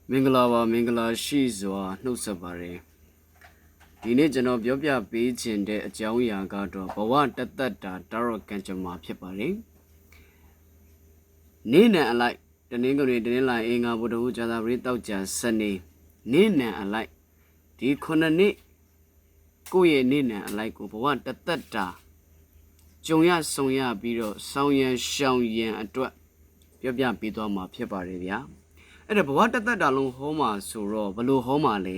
မင်္ဂလာပါမင်္ဂလာရှိစွာနှုတ်ဆက်ပါတယ်ဒီနေ့ကျွန်တော်ပြောပြပေးခြင်းတဲ့အကြောင်းအရာကတော့ဘဝတသက်တာတာရော့ကံကြမ္မာဖြစ်ပါတယ်နေ့နံအလိုက်တနင်္ဂနွေတနင်္လာအင်္ဂါဗုဒ္ဓဟူးဇာတာပရိတောက်ကြစနေနေ့နံအလိုက်ဒီ9နှစ်ကိုယ့်ရဲ့နေ့နံအလိုက်ကိုဘဝတသက်တာကြုံရဆုံရပြီးတော့ဆောင်းရန်ရှောင်ရန်အတွက်ပြောပြပေးသွားမှာဖြစ်ပါတယ်ဗျာအဲ့ဒါဘဝတသက်တာလုံးဟောမှာဆိုတော့ဘလို့ဟောမှာလဲ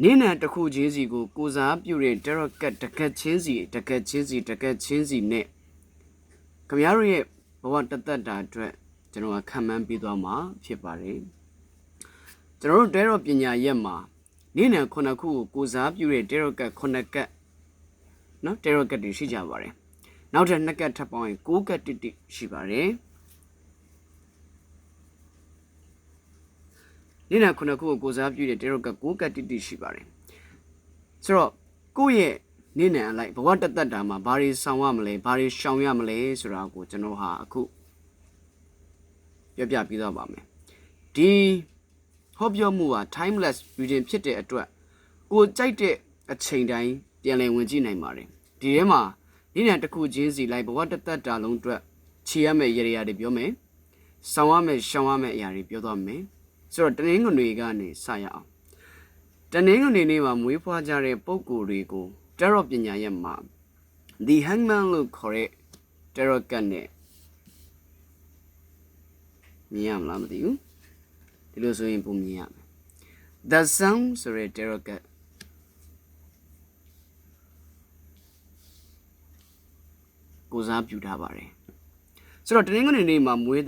နေ့နံတစ်ခုချင်းစီကိုကိုစားပြုတဲ့တရကတ်တကက်ချင်းစီနဲ့ခင်ဗျားတို့ရဲ့ဘဝတသက်တာအတွက်ကျွန်တော်ခံမှန်းပေးသွားမှာဖြစ်ပါတယ်ကျွန်တော်တို့တဲတော့ပညာရက်မှာနေ့နံ9ခုကိုကိုစားပြုတဲ့တရကတ်9ကတ်နော်တရကတ်တွေရှိကြပါတယ်နောက်ထပ်2ကတ်ထပ်ပေါင်းရင်9ကတ်တိရှိပါတယ်နေ့နံ9ခုကိုကိုစားပြုတဲ့တရကတ်9ကတ်တိရှိပါတယ်ဆိုတော့ကိုယ့်ရဲ့နေ့နံအလိုက်ဘဝတသက်တာမှာဘာတွေဆောင်ရမလဲဘာတွေရှောင်ရမလဲဆိုတာကိုကျွန်တော်ဟာအခုပြပြီးသွားပါမယ်ဒီဟောပြောမှုဟာ timeless reading ဖြစ်တဲ့အတွက်ကိုကြိုက်တဲ့အချိန်တိုင်းပြန်လည်ဝင်ကြည့်နိုင်ပါတယ်ဒီထဲမှာနေ့နံတစ်ခုချင်းစီလိုက်ဘဝတသက်တာလုံးအတွက်ခြေရမယ့်ရရာတွေပြောမယ်ဆောင်ရမယ့်ရှောင်ရမယ့်အရာတွေပြောသွားမယ်ဆိုတော့တနင်္ဂနွေကနေစရအောင်တနင်္ဂနွေနေ့မှာမွေးဖွားကြတဲ့ပုံကိုယ်တွေကိုတရော့ပညာရဲ့မှာ The Hangman လို့ခေါ်တဲ့တရော့ကတ်နဲ့မြင်ရမလားမသိဘူးဒီလိုဆိုရင်ပုံမြင်ရမယ် The Sun ဆိုတဲ့တရော့ကတ်ကိုစားပြုထားပါတယ်ဆိုတော့တနင်္ဂနွေနေ့မှာမွေး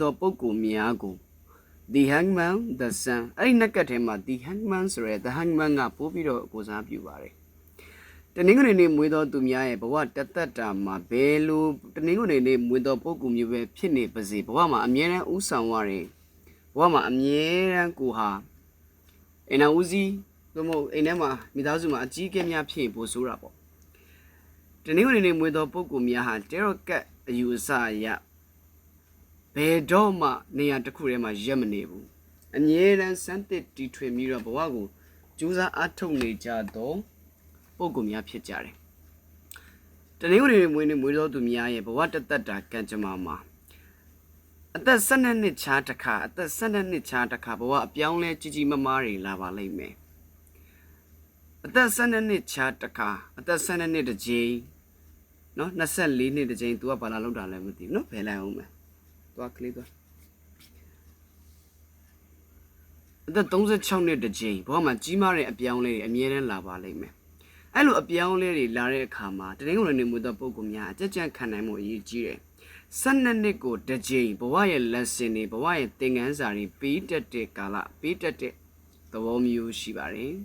သောပုံကိုယ်များကိုThe Hangman, The Sun အဲ့ဒီနှစ်ကတ်ထဲမှာ The Hangman ဆိုရဲ The Hangman ကပို့ပြီးတော့ကိုစားပြုပါတယ်တနင်္ဂနွေနေ့မွေးသောသူများရဲ့ဘဝတသက်တာမှာဘယ်လိုတနင်္ဂနွေနေ့မွေးသောပုဂ္ဂိုလ်မျိုးပဲဖြစ်နေပါစေဘဝမှာအမြဲတမ်းဥဆောင်ရတယ်ဘဝမှာအမြဲတမ်းကိုဟာအိမ်တော်ဦးစီးသို့မဟုတ်အိမ်ထဲမှာမိသားစုမှာအကြီးအကဲများဖြစ်ပို့ဆိုးတာပေါ့တနင်္ဂနွေနေ့မွေးသောပုဂ္ဂိုလ်များဟာတရော့ကတ်အယူအဆအရဘယ်တော့မှနေရာတစ်ခုထဲမှာရက်မနေဘူးအမြဲတမ်းစမ်းသစ်တီထွင်ပြီးတော့ဘဝကိုကြိုးစားအားထုတ်နေကြတော့ပုံကူများဖြစ်ကြတယ်တနင်္ဂနွေမွေးသောသူများရဲ့ဘဝတသက်တာကံကြမ္မာမှာအသက်12နှစ်ခြားတစ်ခါအသက်12နှစ်ခြားတစ်ခါဘဝအပြောင်းလဲကြီးမားတွေလာပါလိမ့်မယ်အသက်12နှစ်ခြားတစ်ခါအသက်12နှစ်တစ်ကြိမ်နော်24နှစ်တစ်ကြိမ် तू ကဘာလာလောက်တာလဲမသိဘူးနော်ဘယ်လိုက်အောင်မယ်သွားကလေးသွားအသက်36နှစ်တစ်ကြိမ်ဘဝမှာကြီးမားတဲ့အပြောင်းလဲတွေအမြဲတမ်းလာပါလိမ့်မယ်အဲ့လိုအပြောင်းလဲတွေလာတဲ့အခါမှာတနင်္ဂနွေနေ့မွေးသောပုဂ္ဂိုလ်များအကြက်ကြက်ခံနိုင်မှုအရေးကြီးတယ်12နှစ်ကိုတစ်ကြိမ်ဘဝရဲ့ lesson တွေဘဝရဲ့သင်ခန်းစာတွေပေးတတ်တဲ့ကာလပေးတတ်တဲ့သဘောမျိုးရှိပါတယ်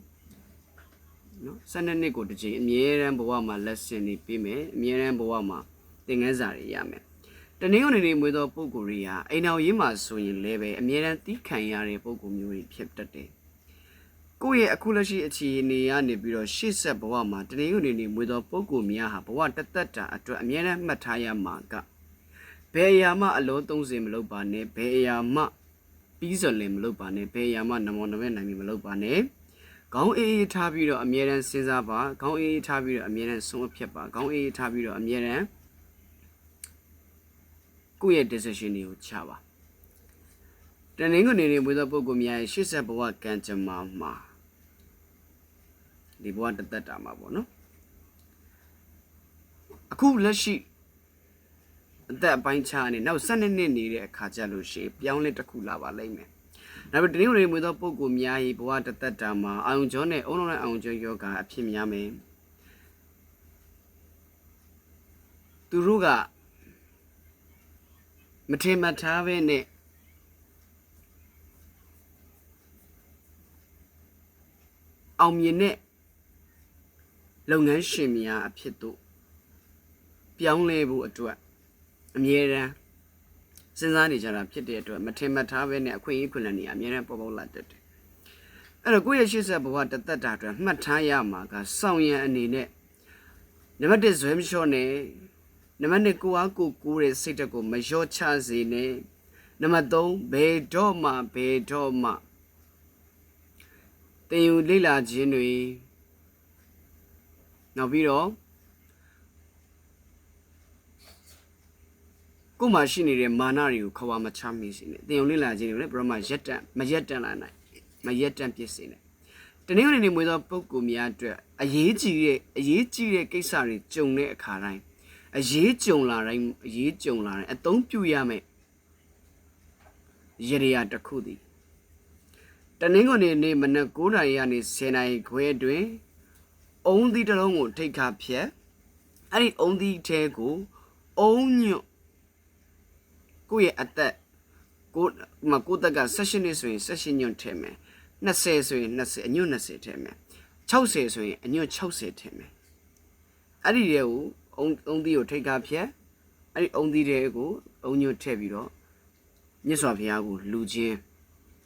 နော်12နှစ်ကိုတစ်ကြိမ်အမြဲတမ်းဘဝမှာ lesson တွေပေးမယ်အမြဲတမ်းဘဝမှာသင်ခန်းစာတွေရမယ်တနင်္ဂနွေနေ့မွေးသောပုဂ္ဂိုလ်တွေဟာအိမ်တော်ရေးမှာဆိုရင်လည်းပဲအမြဲတမ်းသီးခံရတဲ့ပုဂ္ဂိုလ်မျိုးတွေဖြစ်တတ်တယ်ကိုယ့်ရဲ့အခုလက်ရှိအခြေအနေကနေပြီးတော့ရှေ့ဆက်ဘဝမှာတနင်္ဂနွေနေ့မွေးသောပုဂ္ဂိုလ်များဟာဘဝတသက်တာအတွက်အမြဲတမ်းမှတ်ထားရမှာကဘယ်အရာမှအလုံး30မလုပ်ပါနဲ့ဘယ်အရာမှပြီးစော်လင်မလုပ်ပါနဲ့ဘယ်အရာမှနမောနမဲနိုင်မလုပ်ပါနဲ့ခေါင်းအေးထားပြီးတော့အမြဲတမ်းစဉ်းစားပါခေါင်းအေးထားပြီးတော့အမြဲတမ်းဆုံးဖြတ်ပါခေါင်းအေးထားပြီးတော့အမြဲတမ်းကိုယ့်ရဲ့ decision တွေကိုချပါတနင်္ဂနွေနေ့မွေးသောပုဂ္ဂိုလ်များရဲ့ရှေ့ဆက်ဘဝကံကြမ္မာမှာဒီဘဝတသက်တာမှာပေါ့နော်အခုလက်ရှိအသက်အပိုင်းခြားနေနောက်12နှစ်နေတဲ့အခါကျလို့ရှိရင်ပြောင်းလဲတစ်ခုလာပါလိမ့်မယ်နောက်ပြီးတနင်္ဂနွေနေ့မွေးသောပုဂ္ဂိုလ်များရဲ့ဘဝတသက်တာမှာအာယုံကြောနဲ့အုံလုံးနဲ့အာယုံကြောယောဂအဖြစ်များမယ်သူတို့ကမထင်မှတ်ထားပဲနဲ့အောင်မြင်တဲ့လုပ်ငန်းရှင်များအဖြစ်တို့ပြောင်းလဲဖို့အတွက်အမြဲတမ်းစဉ်းစားနေကြတာဖြစ်တဲ့အတွက်မထင်မှတ်ထားပဲနဲ့အခွင့်အရေးခွင့်လန်းနေအမြဲတမ်းပေါ်လာတတ်တယ်အဲ့တော့ကိုယ့်ရဲ့ရှေ့ဆက်ဘဝတသက်တာအတွက်မှတ်ထားရမှာကစောင့်ရန်အနေနဲ့နံပါတ်1ဇွဲမလျှော့နဲ့နံပါတ်2ကိုအားကိုတဲ့စိတ်ဓာတ်ကိုမလျှော့ချစေနဲ့ နံပါတ်3ဘေတော့မှတင်ယူလေ့လာခြင်းတွေနောက်ပြီးတော့ကိုမှရှိနေတဲ့မာနတွေကိုခွာမချမိစေနဲ့တင်ယူလေ့လာခြင်းတွေလည်းဘယ်တော့မှမရက်တန့်လာနိုင်မရက်တန့်ဖြစ်စေနဲ့တနင်္ဂနွေနေ့မွေးသောပုဂ္ဂိုလ်များအတွက်အရေးကြီးတဲ့ကိစ္စတွေကြုံတဲ့အခါတိုင်းအရေးကြုံလာတိုင်းအသုံးပြုရမယ်ရရတစ်ခုသည်တနင်္ဂနွေနေ့မနက်9:00 နာရီကနေ10:00 နာရီခွဲအတွင်းအုံးသီးတစ်လုံးကိုထိတ်ခါဖြတ်အဲ့ဒီအုံးသီးထဲကိုအုံးညွတ်ကိုယ့်ရဲ့အသက်ကိုယ့်တက်က16နှစ်ဆိုရင်16ညွတ်ထည့်မယ်20ဆိုရင်20အညွတ်20ထည့်မယ်60ဆိုရင်အညွတ်60ထည့်မယ်အဲ့ဒီတွေကိုအုံးသီးကိုထိတ်ခါဖြတ်အဲ့ဒီအုံးသီးတွေကိုအုံးညွတ်ထည့်ပြီးတော့မြတ်စွာဘုရားကိုလူချင်း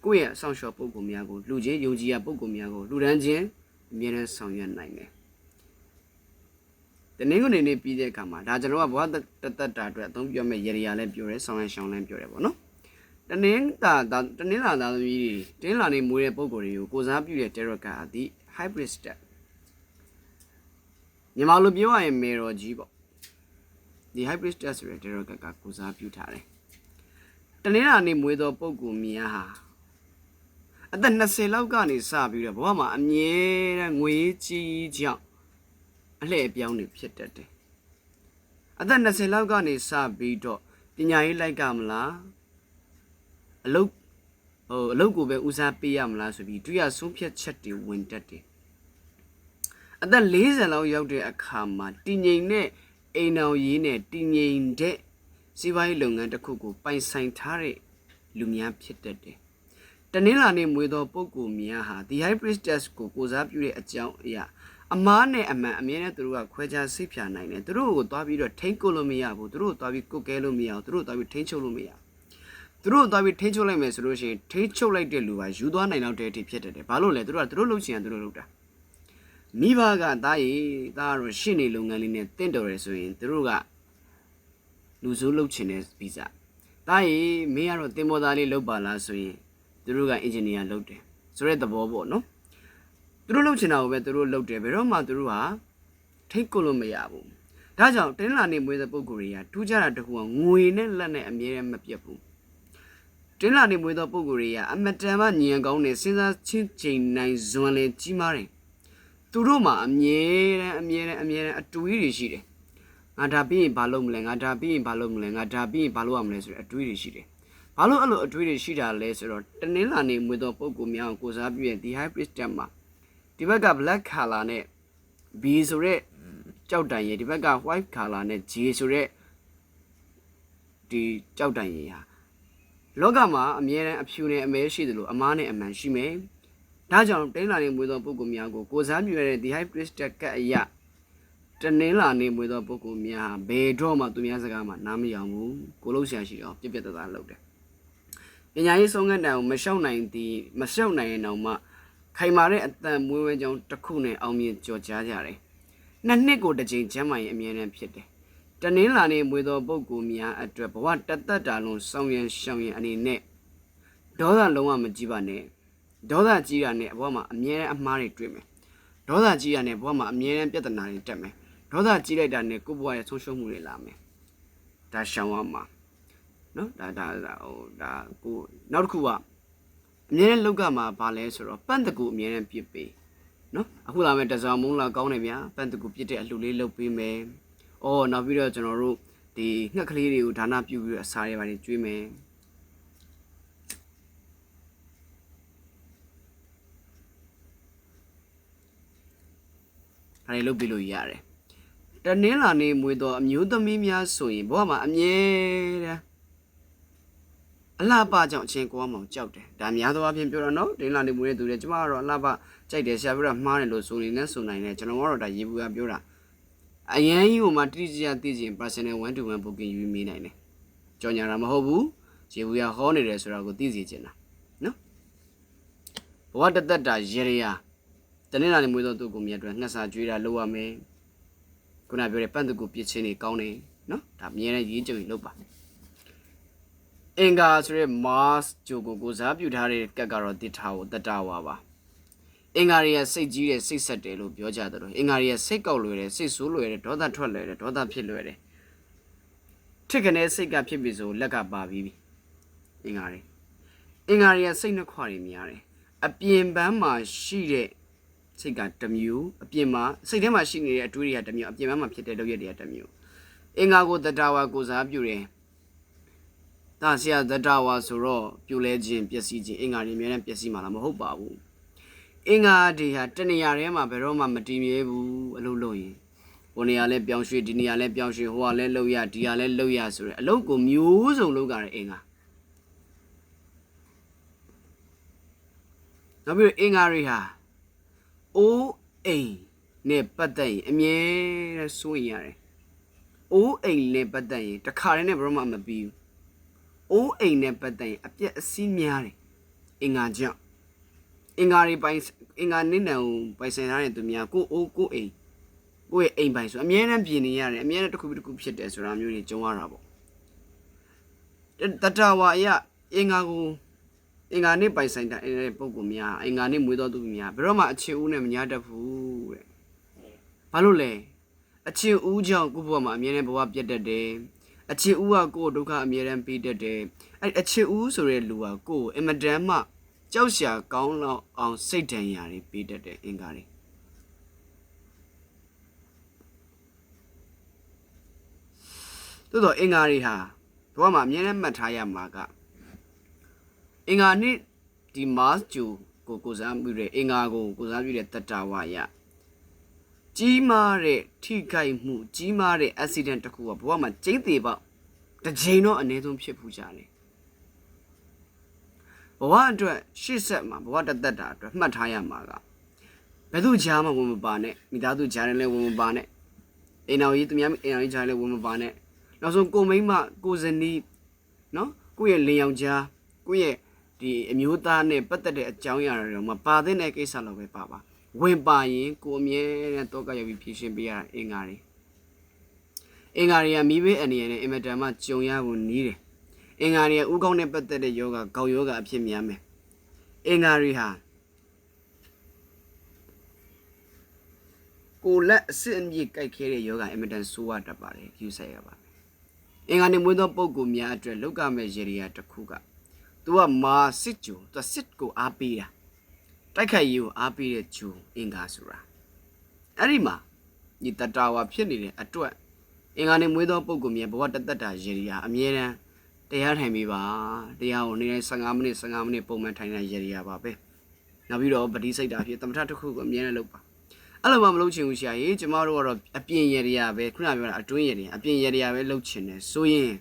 ကိုယ့်ရဲ့အဆောင်လျှော်ပုဂ္ဂိုလ်များကိုလူချင်းယုံကြည်ရပုဂ္ဂိုလ်များကိုလူဒန်းချင်းအမြဲတမ်းဆောင်ရွက်နိုင်တယ်တနင်္ဂနွေနေ့ပြီးတဲ့အခါမှာဒါကျွန်တော်ကဘဝတသက်တာအတွက်အသုံးပြုမဲ့ရရလည်းပြောတယ်ဆောင်ရရှောင်းလည်းပြောတယ်ပေါ့နော်တနင်္လာသားသမီးတွေတင်းလာနေမွေးတဲ့ပုဂ္ဂိုလ်တွေကိုကိုစားပြုတဲ့ tarot card အသည့် hybrid step မြန်မာလိုပြောရရင်မေတော်ကြီးပေါ့ဒီ hybrid step ဆိုတဲ့ tarot card ကကိုစားပြုထားတယ်တနင်္လာနေ့မွေးသောပုဂ္ဂိုလ်များဟာအသက်20လောက်ကနေစပြီးတော့ဘဝမှာအမြဲတမ်းငွေကြီးကြောင့်အလှည့်အပြောင်းတွေဖြစ်တတ်တယ်အသက်20လောက်ကနေစပြီးတော့ပညာရေးလိုက်ကမလားအလုပ်ကိုပဲဦးစားပေးရမလားဆိုပြီးတွေ့ရဆုံးဖြတ်ချက်တွေဝင်တတ်တယ်အသက်40လောက်ရောက်တဲ့အခါမှာတည်ငြိမ်တဲ့အိမ်တော်ရေးနဲ့တည်ငြိမ်တဲ့စီးပွားရေးလုပ်ငန်းတစ်ခုကိုပိုင်ဆိုင်ထားတဲ့လူများဖြစ်တတ်တယ်တနင်္လာနေ့မွေးသောပုဂ္ဂိုလ်များဟာဒီ high priestess ကိုစားပြုတဲ့အကြောင်းအရာအမားနဲ့အမှန်အမြဲတမ်းသူတို့ကခွဲခြားစိတ်ဖြာနိုင်တယ်သူတို့ကိုသွားပြီးတော့ထိန်းကိုလို့မရဘူးသူတို့ကိုသွားပြီးကုတ်ကဲလို့မရဘူးသူတို့ကိုသွားပြီးထိန်းချုပ်လို့မရသူတို့ကိုသွားပြီးထိန်းချုပ်လိုက်မယ်ဆိုလို့ရှိရင်ထိန်းချုပ်လိုက်တဲ့လူကယူသွားနိုင်တော့တဲ့အထိဖြစ်တတ်တယ်ဘာလို့လဲသူတို့ကသူတို့လုပ်ချင်ရင်သူတို့လုပ်တာမိဘကသားတော့ရှင်းနေလုပ်ငန်းလေးနဲ့တင့်တော်ရယ်ဆိုရင်သူတို့ကလူစိုးလုပ်ချင်တဲ့ဗီဇသားမင်းကတော့တင်မောသားလေးလုပ်ပါလားဆိုရင်သူတို့ကအင်ဂျင်နီယာလုပ်တယ်ဆိုတဲ့သဘောပေါ့နော်သူတို့လုပ်ချင်တာကိုပဲသူတို့လုပ်တယ်ဘယ်တော့မှသူတို့ဟာထိတ်ကိုလို့မရဘူးဒါကြောင့်တင်းလာနေမွေးတဲ့ပုံကိုယ်တွေကထူးခြားတာတခုကငွေနဲ့လက်နဲ့အမြဲတမ်းမပြတ်ဘူးတင်းလာနေမွေးသောပုံကိုယ်တွေကအမတန်မှညံကောင်းတဲ့စဉ်းစားချင်းချိန်နိုင်စွမ်းလည်းကြီးမားတယ်သူတို့မှာအမြဲတမ်းအတွေးတွေရှိတယ်ငါဒါပြီးရင်ဘာလုပ်မလဲငါဒါပြီးရင်ဘာလုပ်မလဲငါဒါပြီးရင်ဘာလုပ်ရမလဲဆိုတဲ့အတွေးတွေရှိတယ်ဘာလို့အဲ့လိုအတွေးတွေရှိတာလဲဆိုတော့တနင်္လာနေ့မွေးသောပုံကိုယ်များကိုစားပြည့်တဲ့ဒီ high priestess မှာဒီဘက်က black color နဲ့ B ဆိုတဲ့ကြောက်တန်ရည်ဒီဘက်က white color နဲ့ J ဆိုတဲ့ဒီကြောက်တန်ရည်ဟာလောကမှာအမြဲတမ်းအဖြူနဲ့အမဲရှိသလိုအမားနဲ့အမှန်ရှိမယ်။ဒါကြောင့်တင်းလာနေမွေးသောပုဂ္ဂိုလ်များကိုစားပြုရတဲ့ the high priestess ကအရာတနင်္လာနေမွေးသောပုဂ္ဂိုလ်များဟာဘယ်တော့မှသူများစကားမှနားမယောင်ဘူး။ကိုလုံးဆရာရှိတော့ပြက်သားလုပ်တယ်။ပညာရေးဆုံးခန်းတိုင်ကိုမလျှောက်နိုင်ရင်တော့မှခိုင်မာတဲ့အတန်မွေးဝဲကြောင်းတစ်ခုနဲ့အောင်မြင်ကြော်ကြားကြတယ်။နှစ်နှစ်ကိုတစ်ကြိမ်ကျမ်းမာရေးအမြဲတမ်းဖြစ်တယ်။တနင်္လာနေ့မွေးသောပုဂ္ဂိုလ်များအတွက်ဘဝတသက်တာလုံးဆောင်ရန်ရှောင်ရန်အနေနဲ့ဒေါသလုံးဝမကြည့်ပါနဲ့။ဒေါသကြီးတာနဲ့ဘဝမှာအမြဲတမ်းအမှားတွေတွေ့မယ်။ဒေါသကြီးတာနဲ့ဘဝမှာအမြဲတမ်းပြဿနာတွေတက်မယ်။ဒေါသကြီးလိုက်တာနဲ့ကိုယ့်ဘဝရဲ့ဆုံးရှုံးမှုတွေလာမယ်။ဒါရှောင်ရမှာ။နော်ဒါကိုနောက်တစ်ခုကအမြဲတမ်းလောက်ကမှာဗာလဲဆိုတော့ပန့်တကူအမြဲတမ်းပြစ်ပေးနော်အခုလာမဲ့တစောင်းမုံလာကောင်းတယ်ဗျာပန့်တကူပြစ်တဲ့အလှလေးလုပ်ပေးမယ်။အော်နောက်ပြီးတော့ကျွန်တော်တို့ဒီငှက်ကလေးတွေကိုဒါနပြုပြီးတော့အစာတွေပါနေကျွေးမယ်။ဒါတွေလုပ်ပြီးလို့ရတယ်။တနင်္လာနေ့မွေးတော့အမျိုးသမီးများဆိုရင်ဘဝမှာအမြဲတမ်းအလှပကြောင့်အချင်းကိုအောင်ကြောက်တယ်ဒါများသောအားဖြင့်ပြောတော့နော်ဒိန်းလာနေမွေးတဲ့သူတွေကျမကတော့အလှပကြိုက်တယ်ဆရာပြောတာမှားတယ်လို့ဆိုနေနဲ့ဆိုနိုင်တယ်ကျွန်တော်ကတော့ဒါရေဘူးကပြောတာအရန်ကြီးဟိုမှာတိကျသိချင် personal 1-to-1 booking ယူမိနိုင်တယ်ကြော်ညာတာမဟုတ်ဘူးရေဘူးကဟောနေတယ်ဆိုတာကိုသိစေချင်တာနော်ဘဝတသက်တာရေရတနေ့လာနေမွေးတော့သူ့ကိုမြတ်အတွက်ငှက်စာကျွေးတာလုပ်ရမယ်ခုနပြောတဲ့ပန့်တကူပြစ်ချင်းတွေကောင်းတယ်နော်ဒါမြဲတမ်းရေးကြုံလုပ်ပါ အင်္ဂါဆိုတဲ့ Mars ဂျိုကိုစားပြုထားတဲ့ကတ်ကတော့တစ်ထာကိုတတဝါပါအင်္ဂါတွေကစိတ်ကြီးတယ်စိတ်ဆက်တယ်လို့ပြောကြတယ်လို့အင်္ဂါတွေကစိတ်ကောက်လွယ်တယ်စိတ်ဆိုးလွယ်တယ်ဒေါသထွက်လွယ်တယ်ဒေါသဖြစ်လွယ်တယ်ထစ်ကနေစိတ်ကဖြစ်ပြီဆိုလက်ကပါပြီးအင်္ဂါတွေကစိတ်နှခွတွေများတယ်အပြင်ပန်းမှာရှိတဲ့စိတ်ကတစ်မျိုးအပြင်မှာစိတ်ထဲမှာရှိနေတဲ့အတွေးတွေကတစ်မျိုးအပြင်ပန်းမှာဖြစ်တဲ့လုပ်ရက်တွေကတစ်မျိုးအင်္ဂါကိုတတဝါကိုစားပြုတယ်ဒါဆရာတတဝါဆိုတော့ပြိုလဲခြင်းပျက်စီးခြင်းအင်္ဂါတွေအများနဲ့ပျက်စီးမှာလားမဟုတ်ပါဘူးအင်္ဂါတွေဟာတနေရာထဲမှာဘယ်တော့မှမတည်မြဲဘူးအလုပ်လုပ်ရင်ဟိုနေရာလဲပြောင်းရွှေ့ဒီနေရာလဲပြောင်းရွှေ့ဟိုကလဲလှုပ်ရဒီကလဲလှုပ်ရဆိုတဲ့အလုပ်ကိုမျိုးစုံလုပ်ကြတယ်အင်္ဂါနောက်ပြီးအင်္ဂါတွေဟာအိုးအိမ်နဲ့ပတ်သက်ရင်အမြဲတမ်းစိုးရင်ရတယ်အိုးအိမ်နဲ့ပတ်သက်ရင်တစ်ခါတည်းနဲ့ဘယ်တော့မှမပြီးဘူးအိုးအိမ်နဲ့ပတ်သက်ရင်အပြက်အစီးများတယ်အင်္ဂါကြောင့်အင်္ဂါတွေပိုင်အင်္ဂါနည်းနံကိုပိုင်ဆိုင်ထားတဲ့သူများကိုအိုးကိုအိမ်ကိုရဲ့အိမ်ပိုင်ဆိုအမြဲတမ်းပြင်နေရတယ်အမြဲတမ်းတစ်ခုပြီးတစ်ခုဖြစ်တယ်ဆိုတာမျိုးတွေကြုံရတာပေါ့တတဝါအရအင်္ဂါကိုအင်္ဂါနဲ့ပိုင်ဆိုင်တဲ့ပုံကိုများအင်္ဂါနဲ့မွေးတော်သူများဘယ်တော့မှအခြေဦးနဲ့မညာတတ်ဘူးတဲ့ဘာလို့လဲအခြေဦးကြောင့်ကိုယ့်ဘဝမှာအမြဲတမ်းဘဝပြတ်တတ်တယ်အခြေဦးကကိုယ့်ဒုက္ခအမြဲတမ်းပေးတတ်တယ်အဲ့အခြေဦးဆိုတဲ့လူကကိုယ့်အင်မတန်မှကြောက်ရှာကောင်းလောက်အောင်စိတ်ဒဏ်ရာတွေပေးတတ်တယ်အင်္ဂါတွေတိုးတော့အင်္ဂါတွေဟာဘဝမှာအမြဲတမ်းမှတ်ထားရမှာကအင်္ဂါနဲ့ဒီ Mars ဂျိုကိုစားပြုတဲ့အင်္ဂါကိုစားပြုတဲ့တတဝါရကြီးမားတဲ့ထိခိုက်မှုကြီးမားတဲ့ accident တစ်ခုကဘဝမှာကျိတ်သေးပေါက်တစ်ချိန်တော့အနည်းဆုံးဖြစ်ဖူးကြတယ်ဘဝအတွက်ရှေ့ဆက်မှာဘဝတသက်တာအတွက်မှတ်ထားရမှာကဘယ်သူကြားမှဝင်မပါနဲ့မိသားစုကြားနဲ့လည်းဝင်မပါနဲ့အိမ်တော်ကြီးသူများအိမ်တော်ကြီးကြားလည်းဝင်မပါနဲ့နောက်ဆုံးကိုမိန်းမကိုဇနီးနော်ကိုယ့်ရဲ့လင်ယောက်ျားကိုယ့်ရဲ့ဒီအမျိုးသားနဲ့ပတ်သက်တဲ့အကြောင်းအရာတွေတော့မပါတဲ့ကိစ္စတော့ပဲပါဝင်ပါရင်ကိုအမြဲတမ်းတော့ကရောက်ပြီးဖြည့်ရှင်းပေးရတာအင်္ဂါတွေကမိဘအနေနဲ့အင်မတန်မှကြုံရဖို့နီးတယ်အင်္ဂါတွေဥကောင်းနဲ့ပတ်သက်တဲ့ယောဂကောက်ယောဂအဖြစ်များမယ်အင်္ဂါတွေဟာကိုလက်အစစ်အမြစ်ကြိုက်ခဲတဲ့ယောဂအင်မတန်ဆိုးရတတ်ပါတယ်ယူဆိုင်ရပါတယ်အင်္ဂါနဲ့မွေးသောပုံကိုများအတွက်လောက်ကမဲ့ရေရာတစ်ခုကသူကမာစစ်ဂျိုသူစစ်ကိုအားပေးတာတိုက်ခိုက်ရေးကိုအားပေးတဲ့ဂျိုအင်္ဂါဆိုတာအဲ့ဒီမှာဒီတတဝါဖြစ်နေတဲ့အတွက်အင်္ဂါနဲ့မွေးသောပုံကိုများဘဝတသက်တာရေရာအမြဲတမ်းတရားထိုင်ပေးပါတရားကိုနေ့တိုင်း15မိနစ်ပုံမှန်ထိုင်တဲ့ရေရာပါပဲနောက်ပြီးတော့ပတိစိတ်တာဖြစ်သမထတစ်ခုကိုအမြဲတမ်းလုပ်ပါအဲ့လိုမှမလုပ်ချင်ဘူးဆရာကြီးကျမတို့ကတော့အပြင်ရေရာပဲခုနပြောတာအတွင်းရေရာအပြင်ရေရာပဲလုပ်ချင်တယ်ဆိုရင်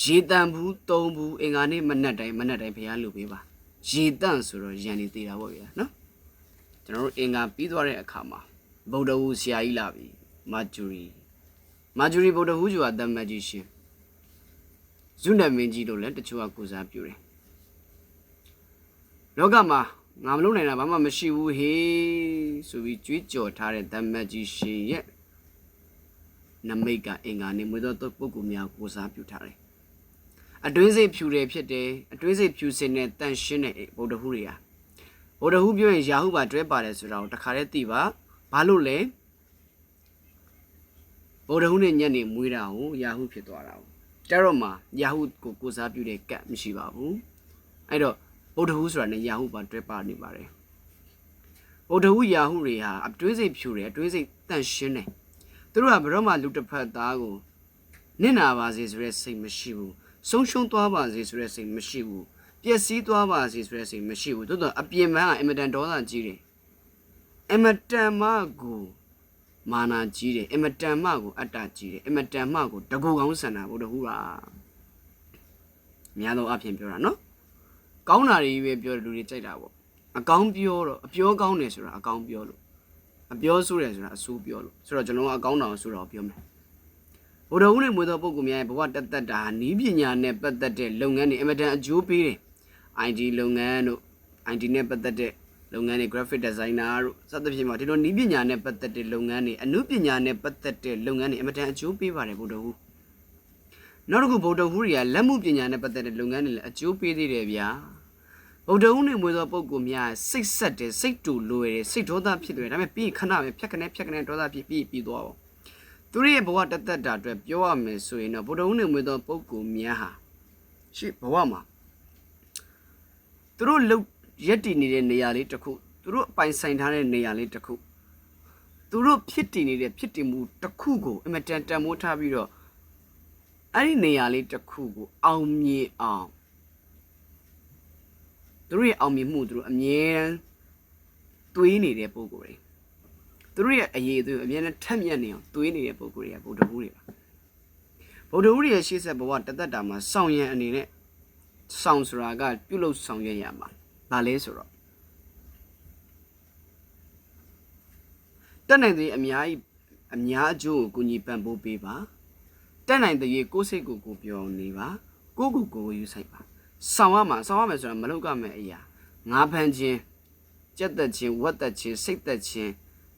ရေတန်ဘူးသုံးဘူးအင်္ဂါနေ့မနက်တိုင်းဘုရားလူပေးပါရေတန့်ဆိုတော့ရန်နေသေးတာပေါ့ဗျာနော်ကျွန်တော်တို့အင်္ဂါပြီးသွားတဲ့အခါမှာဗုဒ္ဓဟူဆရာကြီးလာပြီမာဂျူရီဗုဒ္ဓဟူဆိုတာတမန်ကြီးရှင်ဇုနမင်းကြီးတို့လည်းတချို့ကကိုစားပြုတယ်လောကမှာငါမလုပ်နိုင်တာဘာမှမရှိဘူးဟေးဆိုပြီးကြွေးကြော်ထားတဲ့တမန်ကြီးရှင်ရဲ့နမိတ်ကအင်္ဂါနေ့မွေးသောပုဂ္ဂိုလ်များကိုစားပြုထားတယ်အတွင်းစိတ်ဖြူတယ်ဖြစ်တယ်အတွင်းစိတ်ဖြူစင်တဲ့တန်ရှင်းတဲ့ဗုဒ္ဓဟူတွေဟာဗုဒ္ဓဟူပြောရင်ယာဟုပါတွဲပါတယ်ဆိုတာကိုတခါတည်းသိပါဘာလို့လဲဗုဒ္ဓဟူနဲ့ညက်နေမွေးတာကိုယာဟုဖြစ်သွားတာကြတော့မှယာဟုကိုစားပြုတဲ့ကတ်မရှိပါဘူးအဲ့တော့ဗုဒ္ဓဟူဆိုတာနဲ့ယာဟုပါတွဲပါနေပါတယ်ဗုဒ္ဓဟူယာဟုတွေဟာအတွင်းစိတ်ဖြူတယ်အတွင်းစိတ်တန်ရှင်းတယ်သူတို့ကဘယ်တော့မှလူတစ်ဖက်သားကိုနစ်နာပါစေဆိုတဲ့စိတ်မရှိဘူးဆုံးရှုံးသွားပါစေဆိုတဲ့စိတ်မရှိဘူးပျက်စီးသွားပါစေဆိုတဲ့စိတ်မရှိဘူးတိုးတော့အပြင်ပန်းကအင်မတန်ဒေါသကြီးတယ်အင်မတန်မှကိုမာနာကြီးတယ်အင်မတန်မှကိုအတ္တကြီးတယ်အင်မတန်မှကိုတကူကောင်းဆန္ဒဘုဒ္ဓဟူတာများသောအဖြစ်ပြောတာနော်ကောင်းတာတွေပဲပြောတယ်လူတွေကြိုက်တာပေါ့အကောင်းပြောတော့အပြောကောင်းတယ်ဆိုတာအကောင်းပြောလို့အပြောဆိုးတယ်ဆိုတာအဆိုးပြောလို့ဆိုတော့ကျွန်တော်ကအကောင်းတာဆိုတော့ပြောမယ်ဗုဒ္ဓဟူနဲ့မွေးသောပုဂ္ဂိုလ်များရဲ့ဘဝတသက်တာနီးပညာနဲ့ပတ်သက်တဲ့လုပ်ငန်းတွေအင်မတန်အကျိုးပေးတယ် IT လုပ်ငန်းတို့ IT နဲ့ပတ်သက်တဲ့လုပ်ငန်းတွေ graphic designer တို့စသဖြင့်မှာဒီလိုနီးပညာနဲ့ပတ်သက်တဲ့လုပ်ငန်းတွေအနုပညာနဲ့ပတ်သက်တဲ့လုပ်ငန်းတွေအင်မတန်အကျိုးပေးပါတယ်ဗုဒ္ဓဟူ နောက်တစ်ခုဗုဒ္ဓဟူတွေကလက်မှုပညာနဲ့ပတ်သက်တဲ့လုပ်ငန်းတွေလည်းအကျိုးပေးသေးတယ်ဗျာဗုဒ္ဓဟူနဲ့မွေးသောပုဂ္ဂိုလ်များစိတ်ဆက်တယ်စိတ်တူလွယ်တယ်စိတ်ဒေါသဖြစ်တယ်ဒါပေမဲ့ပြီးခဏပဲဖြတ်ကနေဒေါသဖြစ်ပြီးသွားအောင်သူတို့ရဲ့ဘဝတသက်တာအတွက်ပြောရမယ်ဆိုရင်တော့ဗုဒ္ဓဟူနဲ့မွေးသောပုဂ္ဂိုလ်များဟာရှိဘဝမှာသူတို့လုံရက်တည်နေတဲ့နေရာလေးတစ်ခုသူတို့အပိုင်ဆိုင်ထားတဲ့နေရာလေးတစ်ခုသူတို့ဖြစ်တည်နေတဲ့ဖြစ်တည်မှုတစ်ခုကိုအမတန်တန်မိုးထားပြီးတော့အဲ့ဒီနေရာလေးတစ်ခုကိုအောင်မြင်အောင်သူတို့ရဲ့အောင်မြင်မှုသူတို့အမြဲတမ်းတွေးနေတဲ့ပုံကိုယ်တွေသူတို့ရဲ့အရေးအသွေးအမြဲတမ်းထက်မြက်နေအောင်တွေးနေတဲ့ပုံကိုယ်တွေကဗုဒ္ဓဟူတွေပါဗုဒ္ဓဟူတွေရဲ့ရှေ့ဆက်ဘဝတသက်တာမှာစောင့်ရန်အနေနဲ့စောင့်ဆိုတာကပြုလုပ်ဆောင်ရွက်ရမှာဒါလဲဆိုတော့တက်နိုင်တဲ့အများအကျိုးကိုကူညီပံ့ပိုးပေးပါတက်နိုင်တဲ့ကိုယ်စိတ်ကိုပြောင်းနေပါကိုယူဆိုင်ပါဆောင်ရမယ်ဆိုတာမလုပ်ရမယ့်အရာငါးဖန်ခြင်းကြက်သက်ခြင်းဝက်သက်ခြင်းစိတ်သက်ခြင်း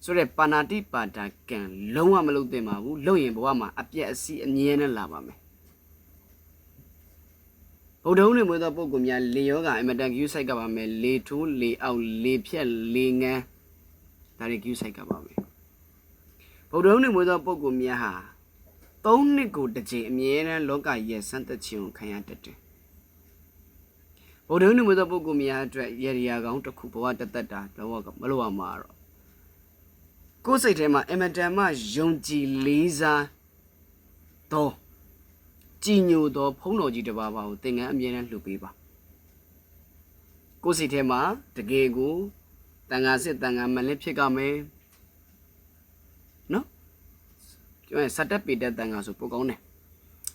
ဆိုတဲ့ပါဏာတိပါဒကံလုံးဝမလုပ်သင့်ပါဘူးလုပ်ရင်ဘဝမှာအပြည့်အစည်းအမြဲတမ်းလာပါမယ်ဗုဒ္ဓဟူးနဲ့မွေးသောပုဂ္ဂိုလ်များလေယောဂအမတန်ယူဆိုင်ကြပါမယ်လေထိုးလေအောက်လေဖြက်လေငန်းဒါတွေယူဆိုင်ကြပါမယ်ဗုဒ္ဓဟူးနဲ့မွေးသောပုဂ္ဂိုလ်များဟာ3နှစ်ကိုတစ်ကြိမ်အမြဲတမ်းလောကရဲ့စံသက်ခြင်းကိုခံရတတ်တယ်ဗုဒ္ဓဟူးနဲ့မွေးသောပုဂ္ဂိုလ်များအတွက်ရည်ရည်ကောင်းတစ်ခုဘဝတသက်တာမလို့ရမှာတော့ကိုယ်စိတ်ထဲမှာအမတန်မှယုံကြည်လေးစားတော့ကြည်ညိုသောဖုံးတော်ကြီးတစ်ပါးပါကိုသင်္ကန်းအမြဲတမ်းလှူပေးပါကိုယ်စိတ်ထဲမှာတကယ်ကိုတန်ခါစစ်တန်ခါမလစ်ဖြစ်ကြမယ်နော်ကျွမ်းစတက်ပေတဲ့တန်ခါဆိုပိုကောင်းတယ်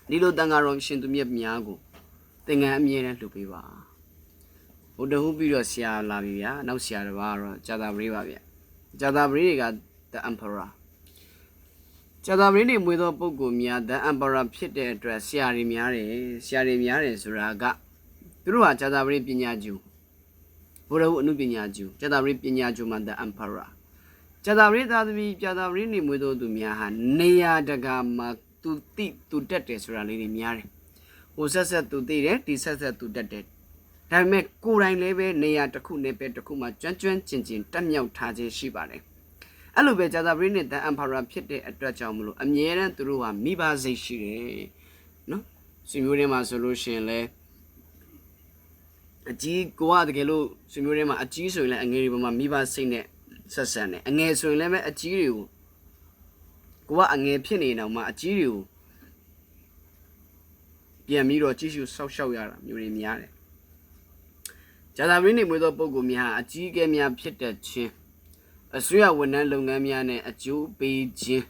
ဒီလိုတန်ခါတော်ရှင်သူမြတ်များကိုသင်္ကန်းအမြဲတမ်းလှူပေးပါဗုဒ္ဓဟူးပြီးတော့ဆရာလာပြီဗျာနောက်ဆရာတစ်ပါးတော့ဂျာတာပရိပါဗျာဂျာတာပရိတွေက the emperor ဂျာတာပရိနေမွေးသောပုဂ္ဂိုလ်များ the emperor ဖြစ်တဲ့အတွက်ဆရာတွေများတယ်ဆိုတာကသူတို့ဟာဂျာတာပရိပညာကျူဗုဒ္ဓဟူးအနုပညာကျူဂျာတာပရိပညာကျူမှာ the emperor ဂျာတာပရိသာသမီဂျာတာပရိနေမွေးသောသူများဟာနေရာတကာမှာသူတက်တယ်ဆိုတာလေးတွေများတယ်ဟိုဆက်သူသိတယ်ဒီဆက်သူတက်တယ်ဒါပေမဲ့ကိုယ်တိုင်လည်းပဲနေရာတစ်ခုနဲ့ပဲတစ်ခုမှကျွမ်းကျင်တက်မြောက်ထားခြင်းရှိပါတယ်အဲ့လိုပဲဂျာတာပရိနဲ့တန်အမ်ဖာရာဖြစ်တဲ့အတွက်ကြောင့်မလို့အမြဲတမ်းသူတို့ဟာမိဘစိတ်ရှိတယ်နော်ဆွေမျိုးတွေမှာဆိုလို့ရှိရင်လည်းအကြီးကိုကတကယ်လို့ဆွေမျိုးတွေမှာအကြီးဆိုရင်လည်းအငယ်တွေပေါ်မှာမိဘစိတ်နဲ့ဆက်ဆံတယ်အငယ်ဆိုရင်လည်းပဲအကြီးတွေကိုကိုကအငယ်ဖြစ်နေတော့မှအကြီးတွေကိုပြန်ပြီးတော့ကြည့်ရှုစောက်ရှောက်ရတာမျိုးတွေများတယ်ဂျာတာပရိနေမွေးသောပုဂ္ဂိုလ်များအကြီးအကဲများဖြစ်တတ်ခြင်းအစိုးရဝန်ထမ်းလုပ်ငန်းများနဲ့အကျိုးပေးခြင်း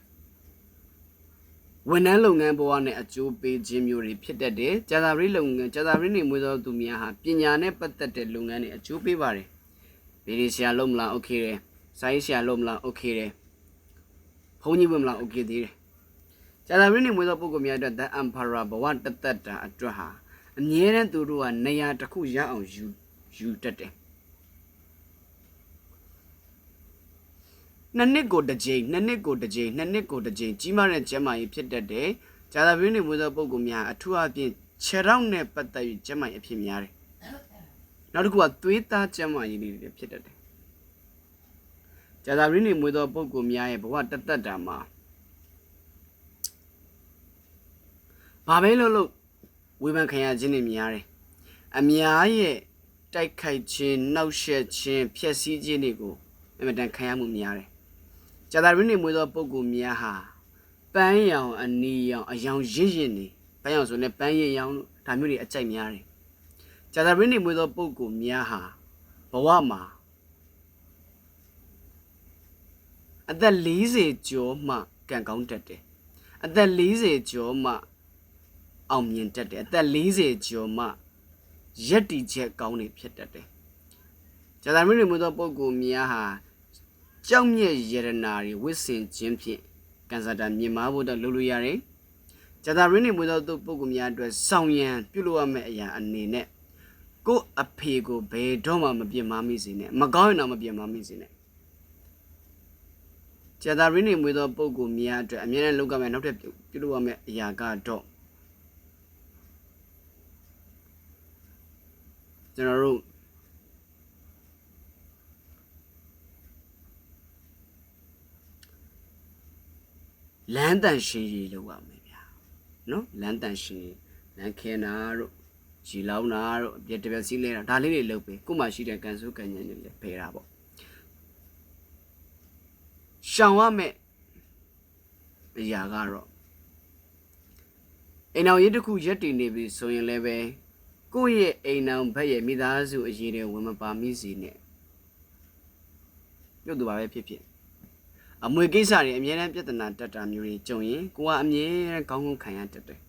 ဝန်ထမ်းလုပ်ငန်းဘဝနဲ့အကျိုးပေးခြင်းမျိုးတွေဖြစ်တတ်တယ်ဂျာတာပရိနေမွေးသောသူများဟာပညာနဲ့ပတ်သက်တဲ့လုပ်ငန်းတွေအကျိုးပေးပါတယ်ဗီဒီဆရာလုပ်မလားโอเคတယ်စာရေးဆရာလုပ်မလားโอเคတယ်ဘုန်းကြီးဝင်မလားโอเคသေးတယ်ဂျာတာပရိနေမွေးသောပုဂ္ဂိုလ်များအတွက် the emperor ဘဝတသက်တာအတွက်ဟာအမြဲတမ်းသူတို့ကနေရာတစ်ခုရအောင်ယူတတ်တယ်နှစ်နှစ်ကိုတစ်ကြိမ်ကြီးမားတဲ့ကျမ်းမာရေးဖြစ်တတ်တယ်ဂျာတာပရိနေမွေးသောပုဂ္ဂိုလ်များအထူးအဖြင့်ခြေထောက်နဲ့ပတ်သက်ပြီးကျမ်းမာရေးအဖြစ်များတယ်နောက်တစ်ခုကသွေးသားကျမ်းမာရေးတွေဖြစ်တတ်တယ်ဂျာတာပရိနေမွေးသောပုဂ္ဂိုလ်များရဲ့ဘဝတသက်တာမှာဘာပဲလို့ဝေဖန်ခံရခြင်းတွေများတယ်အများရဲ့တိုက်ခိုက်ခြင်းနှောက်ယှက်ခြင်းဖျက်ဆီးခြင်းတွေကိုအမတန်ခံရမှုများတယ်ဂျာတာပရိနေမွေးသောပုဂ္ဂိုလ်များဟာပန်းရောင်အနီရောင်အယောင်ရင့်နေပန်းရောင်ဆိုလည်းပန်းရည်ရောင်ဒါမျိုးတွေအကြိုက်များတယ်ဂျာတာပရိနေမွေးသောပုဂ္ဂိုလ်များဟာဘဝမှာအသက်40ကျော်မှကံကောင်းတတ်တယ်အသက်40ကျော်မှအောင်မြင်တတ်တယ်အသက်40ကျော်မှရက်တီချက်ကောင်းတွေဖြစ်တတ်တယ်ဂျာတာပရိနေမွေးသောပုဂ္ဂိုလ်များဟာကြောက်မြက်ရတနာတွေဝစ်ဆင်ခြင်းဖြင့်ကံစားတာမြင်မာဖို့တော့လုပ်လို့ရတယ်ဂျာတာပရိနေမွေးသောပုဂ္ဂိုလ်များအတွက်ဆောင်ရန်ပြုလုပ်ရမယ့်အရာအနေနဲ့ကိုယ့်အဖေကိုဘယ်တော့မှမပြစ်မှားမိစေနဲ့မကောင်းရင်တော့မပြစ်မှားမိစေနဲ့ဂျာတာပရိနေမွေးသောပုဂ္ဂိုလ်များအတွက်အမြဲတမ်းလုပ်ရမယ့်နောက်ထပ်ပြုလုပ်ရမယ့်အရာကတော့ ကျွန်တော်တို့လမ်းတန်ရှင်းရေးလုပ်ရမယ်ဗျာနော်လမ်းတန်ရှင်းရေးလမ်းခဲနာတို့ဂျီလောင်းနာတို့အပြည့်တပြက်စီးလဲတာဒါလေးတွေလုပ်ပေးကိုမှရှိတဲ့ကန်စုကန်ညံတွေလည်းဖယ်တာပေါ့ရှောင်ရမယ်အရာကတော့အိမ်အောင်ရေးတစ်ခုရက်တည်နေပြီဆိုရင်လည်းပဲကိုယ့်ရဲ့အိမ်အောင်ဘက်ရဲ့မိသားစုအရေးတွေဝင်မပါမိစေနဲ့ပြုတ်သူပါပဲဖြစ်ဖြစ်အမွေကိစ္စတွေအများအားပြဿနာတက်တာမျိုးတွေကြုံရင်ကိုကအမြဲကောင်းကောင်းခံရတတ်တယ်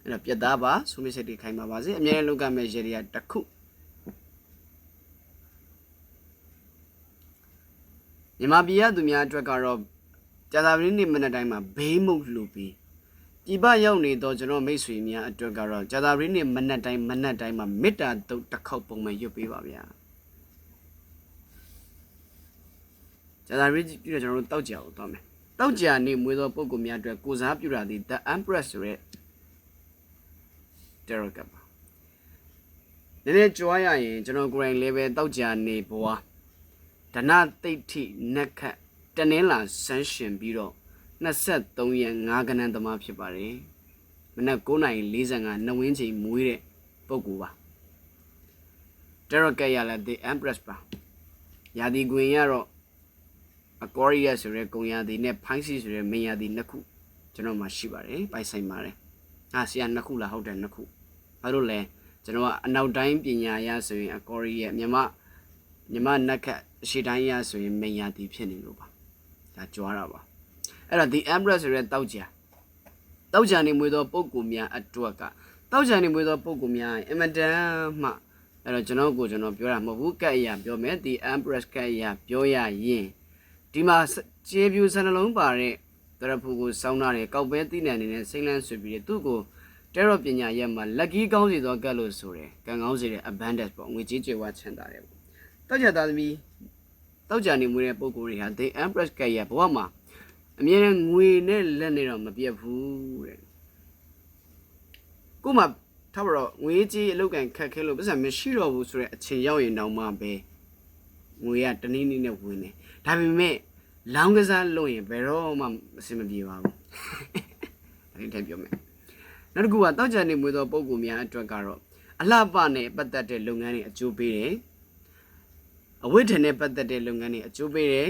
အဲ့တော့ပြတ်သားပါဆိုမိစိတ်တွေခိုင်ပါပါစေအမြဲလောက်ကမဲ့ရေတွေကတစ်ခုမြန်မာပြည်ရသူများအတွက်ကတော့ကြာသပတေးနေ့မနက်တိုင်းမှာဘေးမုတ်လှူပြီးပြပရောက်နေတော့ကျွန်တော်မိတ်ဆွေများအတွက်ကတော့ကြာသပတေးနေ့မနက်တိုင်းမှာမေတ္တာတုတ်တစ်ခေါက်ပုံမှန်ရွတ်ပေးပါဗျာကြာသပတေးပြီးတော့ကျွန်တော်တို့တောက်ကြအောင်သွားမယ်တောက်ကြနေမွေးသောပုဂ္ဂိုလ်များအတွက်ကိုစားပြုတာဒီ The Empress ဆိုတဲ့tarot card ပါနည်းနည်းကြွားရရင်ကျွန်တော်ကိုယ်တိုင်လည်းပဲတောက်ကြနေဘွားဒနတိတ်ထိနက်ခတ်တနင်္လာဆန်းရှင်ပြီးတော့23ရက်5ကနန်းသမားဖြစ်ပါတယ်မနက်9:45နဝင်းချိန်မွေးတဲ့ပုဂ္ဂိုလ်ပါ tarot card ရလဲ The Empress ပါရာသီကွင်ရတော့ Aquarius ဆိုရဲကုံရာသီနဲ့ Pisces ဆိုရဲမင်ရာသီနှစ်ခုကျွန်တော်မှာရှိပါတယ်ပိုက်ဆိုင်ပါတယ်ဆရာနှစ်ခုလားဟုတ်တယ်နှစ်ခုဘာလို့လဲကျွန်တော်ကအနောက်တိုင်းပညာရဆိုရင် Aquarius မြန်မာနက်ခတ်အရှေ့တိုင်းရဆိုရင်မင်ရာသီဖြစ်နေလို့ပါဒါကြွားတာပါအဲ့တော့ The Empress ဆိုရဲတောက်ကြနေမွေးသောပုဂ္ဂိုလ်များအတွက်ကတောက်ကြနေမွေးသောပုဂ္ဂိုလ်များအင်မတန်မှအဲ့တော့ကျွန်တော်ပြောတာမဟုတ်ဘူးကတ်အရာပြောမယ် The Empress ကတ်အရာပြောရရင်ဒီမှာကျေပြူစနှလုံးပါတဲ့တရဖူကိုစောင်းထားတဲ့ကောက်ပဲသိနေနေတဲ့စိမ့်လန်းဆွေပြီးသူ့ကိုတဲရော့ပညာရက်မှာလက်ကြီးကောင်းစီသောကတ်လို့ဆိုတယ်ကံကောင်းစီတဲ့ abundance ပေါ့ငွေကြီးကြွယ်ဝချမ်းသာတယ်ပေါ့တောက်ကြသားသမီးတောက်ကြနေမှုတဲ့ပုံကိုယ်တွေဟာ The Empress ကတ်ရဘဝမှာအမြဲတမ်းငွေနဲ့လက်နေတော့မပြတ်ဘူးတဲ့ကို့မှာထားပါတော့ငွေကြီးအလုပ်ကန်ခက်ခဲလို့ပတ်စံမရှိတော့ဘူးဆိုတဲ့အချိန်ရောက်ရင်တော့မှပဲငွေကတနည်းနည်းနဲ့ဝင်နေဒါပေမဲ့လောင်းကစားလို့ရင်ဘယ်တော့မှအဆင်မပြေပါဘူးဒါလေးထည့်ပြောမယ်နောက်တစ်ခုကတောက်ကြနေမွေးသောပုံကူများအတွက်ကတော့အလှပနဲ့ပတ်သက်တဲ့လုပ်ငန်းတွေအကျိုးပေးတယ်အဝိထနဲ့ပတ်သက်တဲ့လုပ်ငန်းတွေအကျိုးပေးတယ်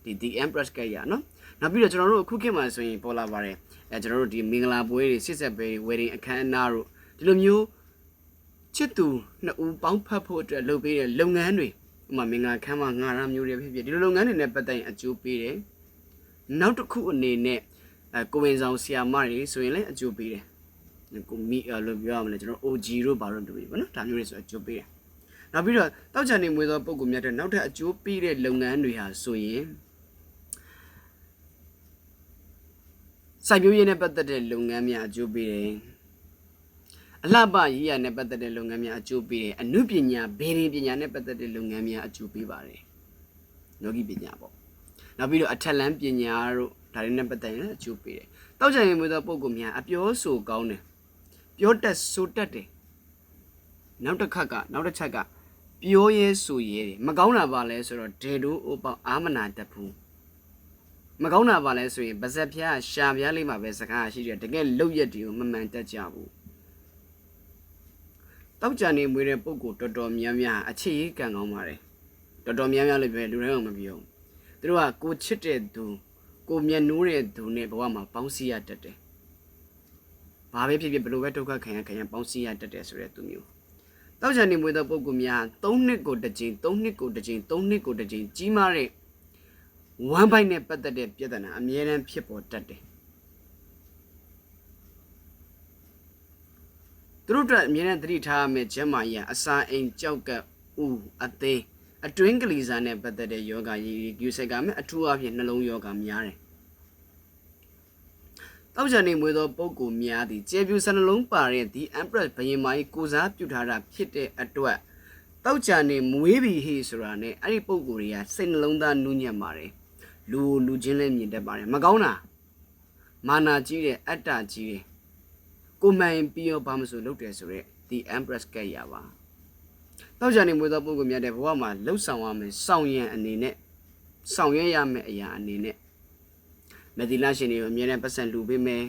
ဒီ The Empress ကရနော်နောက်ပြီးတော့ကျွန်တော်တို့အခုခေတ်မှာဆိုရင်ပေါ်လာပါတယ်ကျွန်တော်တို့ဒီမင်္ဂလာပွဲတွေစစ်ဆက်ပွဲ wedding အခမ်းအနားတို့ဒီလိုမျိုးချစ်သူနှစ်ဦးပေါင်းဖက်ဖို့အတွက်လုပ်ပေးတဲ့လုပ်ငန်းတွေဥပမာမင်္ဂလာခမ်းမငါးရမျိုးတွေဖြစ်ဖြစ်ဒီလိုလုပ်ငန်းတွေနဲ့ပတ်သက်ရင်အကျိုးပေးတယ်နောက်တစ်ခုအနေနဲ့ကိုဝင်ဆောင်ဆရာမတွေဆိုရင်လည်းအကျိုးပေးတယ်ကိုမိလို့ပြောရမလဲကျွန်တော် OG တို့ဘာလို့တူပြီပေါ့နော်ဒါမျိုးတွေဆိုအကျိုးပေးတယ်နောက်ပြီးတော့တောက်ချန်နေမွေးသောပုံကူများတဲ့နောက်ထပ်အကျိုးပေးတဲ့လုပ်ငန်းတွေဟာဆိုရင်စိုက်ပျိုးရေးနဲ့ပတ်သက်တဲ့လုပ်ငန်းများအကျိုးပေးတယ်အလှပရေးရနဲ့ပတ်သက်တဲ့လုပ်ငန်းများအကျိုးပေးတယ်အနုပညာဘေးရင်ပညာနဲ့ပတ်သက်တဲ့လုပ်ငန်းများအကျိုးပေးပါတယ်ယောဂီပညာပေါ့နောက်ပြီးတော့အထက်လန်းပညာတို့ဒါတွေနဲ့ပတ်သက်ရင်အကျိုးပေးတယ်တောက်ချန်နေမွေးသောပုံကူများအပြောဆိုကောင်းတယ်ပြောတတ်ဆိုတတ်တယ်နောက်တစ်ချက်ကပြောရဲဆိုရဲတယ်မကောင်းတာပါလဲဆိုတော့ဒေတို့အိုပေါအာမနာတတ်ဘူးမကောင်းတာပါလဲဆိုရင်ဗဇက်ဖျားရှာပြားလေးမှာပဲစကားရှိတယ်တကယ်လုတ်ရက်တွေကိုမမှန်တတ်ကြဘူးတောက်ကြနေမွေးတဲ့ပုံကိုတော်တော်များများအခြေရေးကံကောင်းပါတယ်တော်တော်များများလည်းပဲလူတိုင်းအောင်မပြောဘူးသူတို့ကကိုချစ်တဲ့သူကိုမျက်နှိုးတဲ့သူနဲ့ဘဝမှာပေါင်းစည်းရတတ်တယ်ဘာပဲဖြစ်ဖြစ်ဘလို့ပဲဒုက္ခခံရပေါင်းစည်းရတတ်တယ်ဆိုတဲ့သူမျိုးတောက်ချန်နေမွေးသောပုဂ္ဂိုလ်များ3နှစ်ကိုတစ်ကြိမ်ကြီးမားတဲ့ဝမ်းပိုက်နဲ့ပတ်သက်တဲ့ပြဿနာအမြဲတမ်းဖြစ်ပေါ်တတ်တယ်သူတို့အတွက်အမြဲတမ်းသတိထားရမယ့်ကျန်းမာရေးအစာအိမ်ကြောက်ကပ်ဦးအသေးအတွင်းကလေးစားနဲ့ပတ်သက်တဲ့ယောဂရည်ယူဆက်ကမဲ့အထူးအဖြစ်နှလုံးယောဂများတယ်တောက်ချန်နေမွေးသောပုဂ္ဂိုလ်များသည်ကျေပြူစနှလုံးပါတဲ့ The Empress ဘယင်မာကြီးကိုစားပြုထားတာဖြစ်တဲ့အတွက်တောက်ချန်နေမွေးပြီဟေးဆိုတာနဲ့အဲ့ဒီပုဂ္ဂိုလ်တွေကစိတ်နှလုံးသားနူးညံ့ပါတယ်လူချင်းလည်းမြင်တတ်ပါတယ်မကောင်းတာမာနာကြီးတယ်အတ္တကြီးတယ် ကိုမိုင်ပြီးတော့ဘာမှမဆိုလုပ်တယ်ဆိုရက်ဒီ Empress ကရပါတောက်ကြနေမွေးသောပုဂ္ဂိုလ်များတဲ့ဘဝမှာလှုပ်ဆောင်ရမယ်စောင့်ရန်အနေနဲ့ဆောင်ရွက်ရမယ်အရာအနေနဲ့မဒီလာရှင်တွေကိုအမြဲတမ်းပတ်စံလူပေးမယ်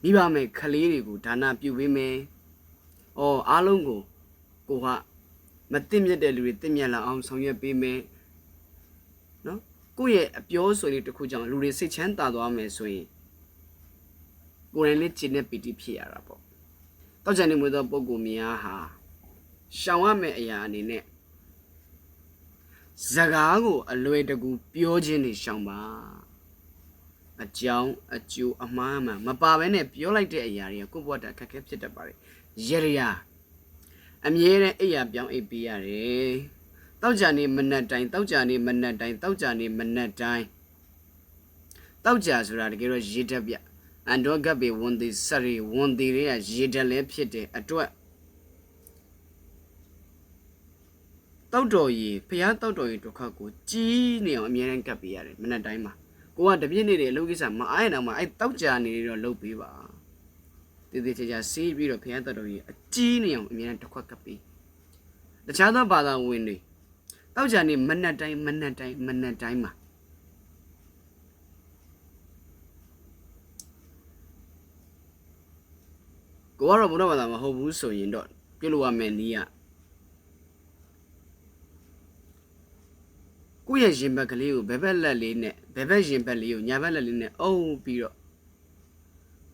မိဘမယ်ခလေးတွေကိုဒါနပြုပေးမယ်အားလုံးကိုကမသိမြတ်တဲ့လူတွေသိမြတ်လာအောင်ဆောင်ရွက်ပေးမယ်နော်ကိုယ့်ရဲ့အပြောဆိုလေးတစ်ခုကြောင့်လူတွေစိတ်ချမ်းသာသွားမယ်ဆိုရင်ကိုယ်တိုင်လေးကျင့်တဲ့ပီတိဖြစ်ရတာပေါ့တောက်ချန်နေမွေးသောပုဂ္ဂိုလ်များဟာရှောင်ရမယ့်အရာအနေနဲ့စကားကိုအလွယ်တကူပြောခြင်းနေရှောင်ပါအကြောင်းအကျိုးအမှားမှမပါဘဲနဲ့ပြောလိုက်တဲ့အရာတွေကကိုယ့်ဘဝတအခက်အခဲဖြစ်တတ်ပါတယ်ရရအမြဲတမ်းအိယာပြောင်းအိပ်ပေးရတယ်တောက်ကြနေမနက်တိုင်းတောက်ကြနေမနက်တိုင်းတောက်ကြနေမနက်တိုင်းတောက်ကြဆိုတာတကယ်တော့ရေတက်ပြအန်တော့ကပ်ပေဝန်ဒီစရီဝန်ဒီတွေကရေတက်လဲဖြစ်တဲ့အတွက်တောက်တော်ကြီးဖျားတောက်တော်ကြီးဒုက္ခကိုကြီးနေအောင်အမြဲတမ်းကပ်ပေးရတယ်မနက်တိုင်းမှာကိုကတပြည့်နေတယ်အလုပ်ကိစ္စမအားရတော့မှအဲ့တောက်ကြနေတော့လုပ်ပေးပါတည်တည်ချာချာစီးပြီးတော့ဖျားတောက်တော်ကြီးအကြီးနေအောင်အမြဲတမ်းတစ်ခွက်ကပ်ပေးတခြားသောဘာသာဝင်တွေတောက်ကြနေမနက်တိုင်းမှာကိုကတော့ဘုရားဘာသာမဟုတ်ဘူးဆိုရင်တော့ပြုလို့ရမယ်နည်းကကိုယ့်ရဲ့ရင်ဘက်ကလေးကိုဘယ်ဘက်လက်လေးနဲ့ဘယ်ဘက်ရင်ဘက်လေးကိုညာဘက်လက်လေးနဲ့အုပ်ပြီးတော့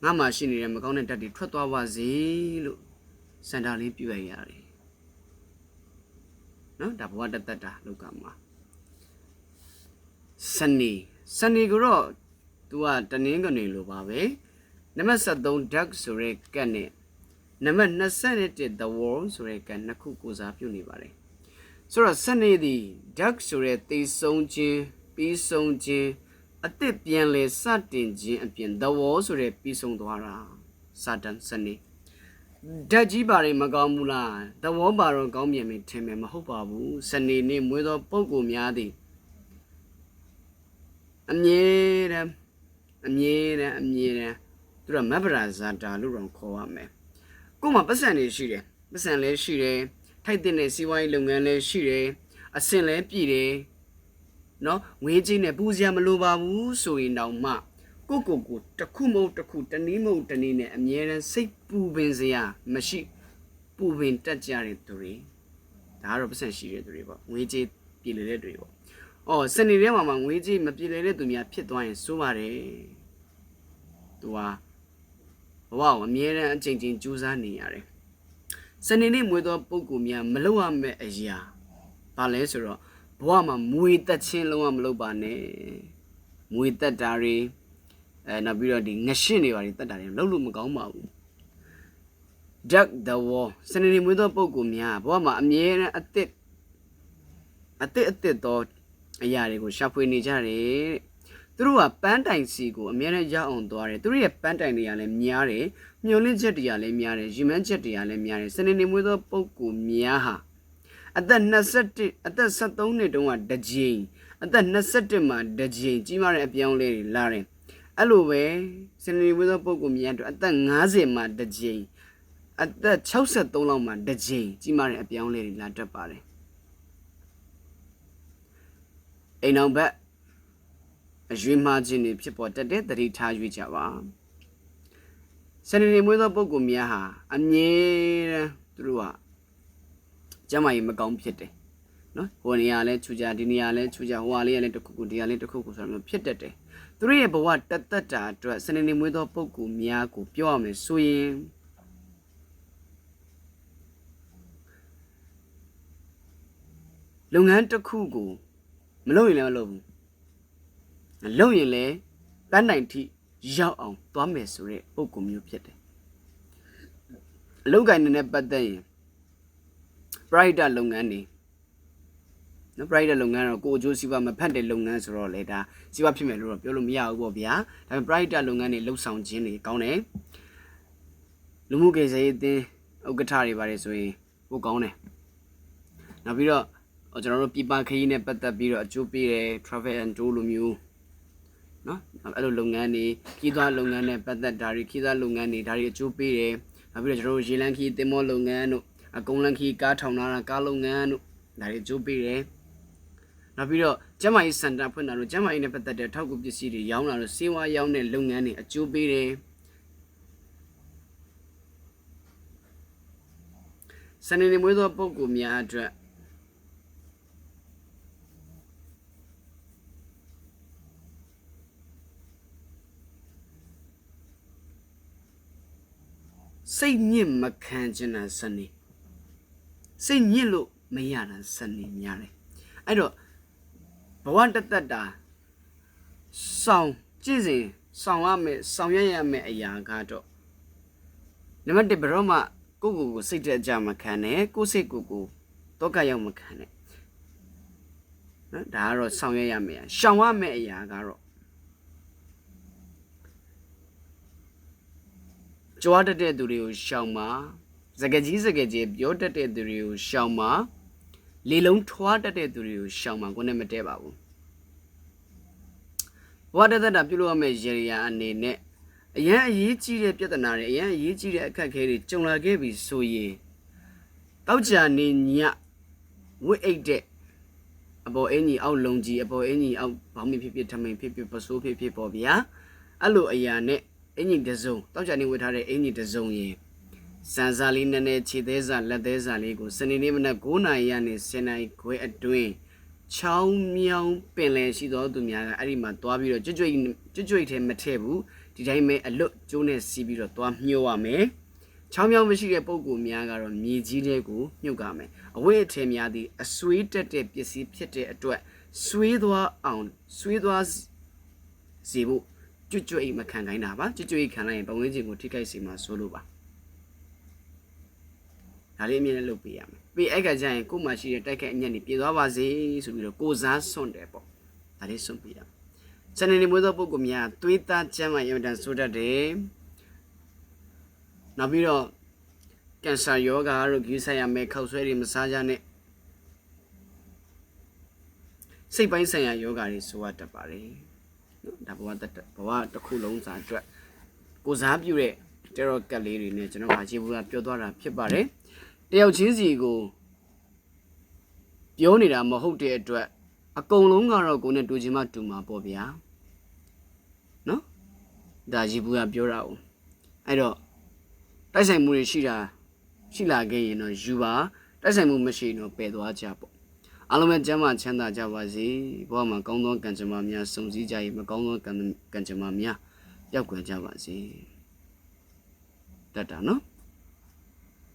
ငါမှရှိနေတဲ့မကောင်းတဲ့ဓာတ်တွေထွက်သွားပါစေလို့စန္ဒာလေးပြုရရတယ်နော်ဒါဘဝတသက်တာလောကမှာစနေကတော့ तू ကတနင်္ဂနွေလိုပါပဲနံပါတ်73 duck ဆိုရဲကတ်နဲ့နံပါတ်21 the wall ဆိုရဲကတ်နှစ်ခုကိုစားပြုနေပါတယ်ဆိုတော့စနေသည် duck ဆိုရဲသိဆုံးခြင်းပြီးဆုံးခြင်းအသစ်ပြန်လဲစတင်ခြင်းအပြင် the wall ဆိုရဲပြီးဆုံးသွားတာစာတန်စနေဓာတ်ကြီးပါရင်မကောင်းဘူးလားthe wall ပါတော့ကောင်းမြင်မယ်ထင်မယ်မဟုတ်ပါဘူးစနေနေ့မွေးသောပုဂ္ဂိုလ်များသည်အမြဲတမ်းသူကမဗရာဇာတာလို့တော့ခေါ်ရမယ်ကို့မှာပတ်စံတွေရှိတယ်ပတ်စံလည်းရှိတယ်ထိုက်တဲ့စီးပွားရေးလုပ်ငန်းလည်းရှိတယ်အဆင့်လည်းပြည့်တယ်နော်ငွေကြီးနဲ့ပူစရာမလိုပါဘူးဆိုရင်တော့မှကိုတစ်ခုမဟုတ်တစ်ခုတနည်းမဟုတ်တနည်းနဲ့အမြဲတမ်းစိတ်ပူပင်စရာမရှိပူပင်တက်ကြတဲ့သူတွေဒါကတော့ပတ်စံရှိတဲ့သူတွေပေါ့ငွေကြီးပြည့်နေတဲ့သူတွေပေါ့စနေထဲမှာငွေကြီးမပြည့်တဲ့သူများဖြစ်သွားရင်စိုးပါတယ်သူကဘဝကိုအမြဲတမ်းအချိန်ချင်းကြိုးစားနေရတယ်စနေနေ့မွေးသောပုဂ္ဂိုလ်များမလုပ်ရမယ့်အရာဘာလဲဆိုတော့ဘဝမှာမွေတက်ချင်းလုံးဝမလုပ်ပါနဲ့မွေတက်တာတွေနောက်ပြီးတော့ဒီငရှင်းတွေပါတွေတက်တာတွေလုပ်လို့မကောင်းပါဘူး duck the wall စနေနေ့မွေးသောပုဂ္ဂိုလ်များဘဝမှာအမြဲတမ်းအသစ်သောအရာတွေကိုရှာဖွေနေကြတယ်သူတို့ကပန်းတိုင်စီကိုအများနဲ့ရောက်အောင်သွားတယ်သူတို့ရဲ့ပန်းတိုင်တွေကလည်းများတယ်မျောလင့်ချက်တွေကလည်းများတယ်ရီမန်းချက်တွေကလည်းများတယ်စနေနေ့မွေးသောပုဂ္ဂိုလ်များဟာအသက်21အသက်73နှစ်တုန်းကတစ်ကြိမ်အသက်21မှာတစ်ကြိမ်ကြီးမားတဲ့အပြောင်းလဲတွေလာတယ်အဲ့လိုပဲစနေနေ့မွေးသောပုဂ္ဂိုလ်များတို့အသက်50မှာတစ်ကြိမ်အသက်63လောက်မှာတစ်ကြိမ်ကြီးမားတဲ့အပြောင်းလဲတွေလာတတ်ပါတယ်အိမ်အောင်ဘက်အရွေးမှားခြင်းတွေဖြစ်ပေါ်တတ်တဲ့သတိထားရွေးကြပါစနေနေ့မွေးသောပုဂ္ဂိုလ်များဟာအမြဲတမ်းသူတို့ကကျမ်းမာရေးမကောင်းဖြစ်တယ်နော်ဟိုနေရာလဲချူကြဒီနေရာလဲချူကြဟိုဟာလေးကလည်းတစ်ခုခုဒီဟာလေးတစ်ခုခုဆိုတော့ဖြစ်တတ်တယ်သူတို့ရဲ့ဘဝတသက်တာအတွက်စနေနေ့မွေးသောပုဂ္ဂိုလ်များကိုပြောရမယ်ဆိုရင်လုပ်ငန်းတစ်ခုကိုမလုပ်ရင်လည်းမလုပ်ဘူးလုပ်ရင်လည်းပန်းတိုင်ထိရောက်အောင်သွားမယ်ဆိုတဲ့ပုံကူမျိုးဖြစ်တယ်အလုပ်ကိုင်နေတဲ့ပတ်သက်ရင် private လုပ်ငန်းတွေနော် private လုပ်ငန်းတော့ကိုအကျိုးစီးပွားမဖက်တဲ့လုပ်ငန်းဆိုတော့လေဒါစီးပွားဖြစ်မယ်လို့တော့ပြောလို့မရဘူးပေါ့ဗျာဒါပေမဲ့ private လုပ်ငန်းတွေလှုပ်ဆောင်ခြင်းတွေကောင်းတယ်လူမှုကိစ္စရေးအသင်းဥက္ကဋ္ဌတွေပါတယ်ဆိုရင်ပိုကောင်းတယ်နောက်ပြီးတော့ကျွန်တော်တို့ပြည်ပခရီးနဲ့ပတ်သက်ပြီးတော့အကျိုးပေးတယ် travel and tour လိုမျိုး နော်အဲ့လိုလုပ်ငန်းတွေခီးသွားလုပ်ငန်းနဲ့ပတ်သက်ဒါတွေခီးသွားလုပ်ငန်းတွေဒါတွေအကျိုးပေးတယ်နောက်ပြီးတော့ကျွန်တော်တို့ရေလန်းခီးတင်မောလုပ်ငန်းတို့အကုန်းလန်းခီးကားထောင်တာကားလုပ်ငန်းတို့ဒါတွေအကျိုးပေးတယ်နောက်ပြီးတော့ကျမကြီးစင်တာဖွင့်တာတို့ကျမကြီးနဲ့ပတ်သက်တဲ့ထောက်ကူပစ္စည်းတွေရောင်းတာတို့စေဝါရောင်းတဲ့လုပ်ငန်းတွေအကျိုးပေးတယ်စနေနေ့မွေးသောပုဂ္ဂိုလ်များအတွက်စိတ်ညစ်မခံချင်တာစနေစိတ်ညစ်လို့မရတာစနေများတယ်အဲ့တော့ဘဝတသက်တာဆောင်ကြည့်စဉ်ဆောင်ရမယ်ဆောင်ရွက်ရမယ်အရာကတော့နံပါတ်1ဘရောမှကိုစိတ်တက်ကြမခံနဲ့ကိုစိတ်ကိုတော့ကရောက်မခံနဲ့နော်ဒါကတော့ဆောင်ရွက်ရမယ်ရှောင်ရမယ်အရာကတော့ကြွားတတ်တဲ့သူတွေကိုရှောင်ပါစကကြီးပြောတတ်တဲ့သူတွေကိုရှောင်ပါလေလုံးထွားတတ်တဲ့သူတွေကိုရှောင်ပါကိုနဲ့မတည့်ပါဘူးဘဝတသက်တာပြုလုပ်ရမယ့်ရေရာအနေနဲ့အရန်အရေးကြီးတဲ့ပြဿနာတွေအရန်အရေးကြီးတဲ့အခက်အခဲတွေကြုံလာခဲ့ပြီဆိုရင်တောက်ကြနေညဝိအိတ်တဲ့အပေါ်အင်းကြီးအောက်လုံကြီးအပေါ်အင်းကြီးအောက်ဘောင်းမဖြစ်ထမိန်ဖြစ်ပစိုးဖြစ်ပေါ့ဗျာအဲ့လိုအရာနဲ့အင်ကြီးတစုံတောက်ကြနေဝတ်ထားတဲ့အင်ကြီးတစုံရင်စံစာလေးနည်းနည်းခြေသေးစာလက်သေးစာလေးကိုစနေနေ့မနက်9:00 နာရီကနေ10:00 နာရီခွဲအတွင်းချောင်းမြောင်းပင်လယ်ရှိသောသူများကအဲ့ဒီမှာတွားပြီးတော့ကြွကြွထဲမထည့်ဘူးဒီတိုင်းပဲအလွတ်ကျိုးနဲ့စီးပြီးတော့တွားမြှိုးရမယ်ချောင်းမြောင်းမရှိတဲ့ပုံကူများကတော့မြေကြီးတွေကိုမြုပ်ကြမယ်အဝိအထည်များသည်အဆွေးတက်တဲ့ပစ္စည်းဖြစ်တဲ့အတွက်ဆွေးသွားစီဖို့ကြွအိမ်မခံခိုင်းတာပါကြွအိမ်ခံလိုက်ရင်ပတ်ဝန်းကျင်ကိုထိခိုက်စေမှာဆိုလို့ပါဒါလေးအမြင်နဲ့လုပ်ပေးရမယ်ပြီးအဲ့ကကြရင်ကို့မှာရှိတဲ့တိုက်ခက်အညက်တွေပြေသွားပါစေဆိုပြီးတော့ကိုစားစွန့်တယ်ပေါ့ဒါလေးစွန့်ပေးရမယ်စနေနေ့မွေးသောပုဂ္ဂိုလ်များသွေးသားကျန်းမာရေးအတန်ဆိုတတ်တယ်နောက်ပြီးတော့ကင်ဆာယောဂါတို့ကြီးဆိုင်ရမယ်ခောက်ဆွဲတွေမစားကြနဲ့စိတ်ပိုင်းဆိုင်ရာယောဂါတွေဆိုရတတ်ပါတယ်ဒါဘဝတစ်ခုလုံးစာအတွက်ကိုစားပြုတဲ့တရော့ကတ်လေးတွေနဲ့ကျွန်တော်ဟာခြေဘူးကပြောသွားတာဖြစ်ပါတယ်တယောက်ချင်းစီကိုပြောနေတာမဟုတ်တဲ့အတွက်အကုန်လုံးကတော့ကိုယ်နဲ့တူချင်မှတူမှာပေါ့ဗျာနော်ဒါခြေဘူးကပြောတာ哦အဲ့တော့တိုက်ဆိုင်မှုတွေရှိလာခဲ့ရင်တော့ယူပါတိုက်ဆိုင်မှုမရှိရင်တော့ပယ်သွားကြပေါ့အားလုံးပဲကျမ်းမာချမ်းသာကြပါစေဘဝမှာကောင်းသောကံကြမ္မာများစုံစည်းကြ၏မကောင်းသောကံကြမ္မာများပျောက်ကွယ်ကြပါစေတတ်တာနော်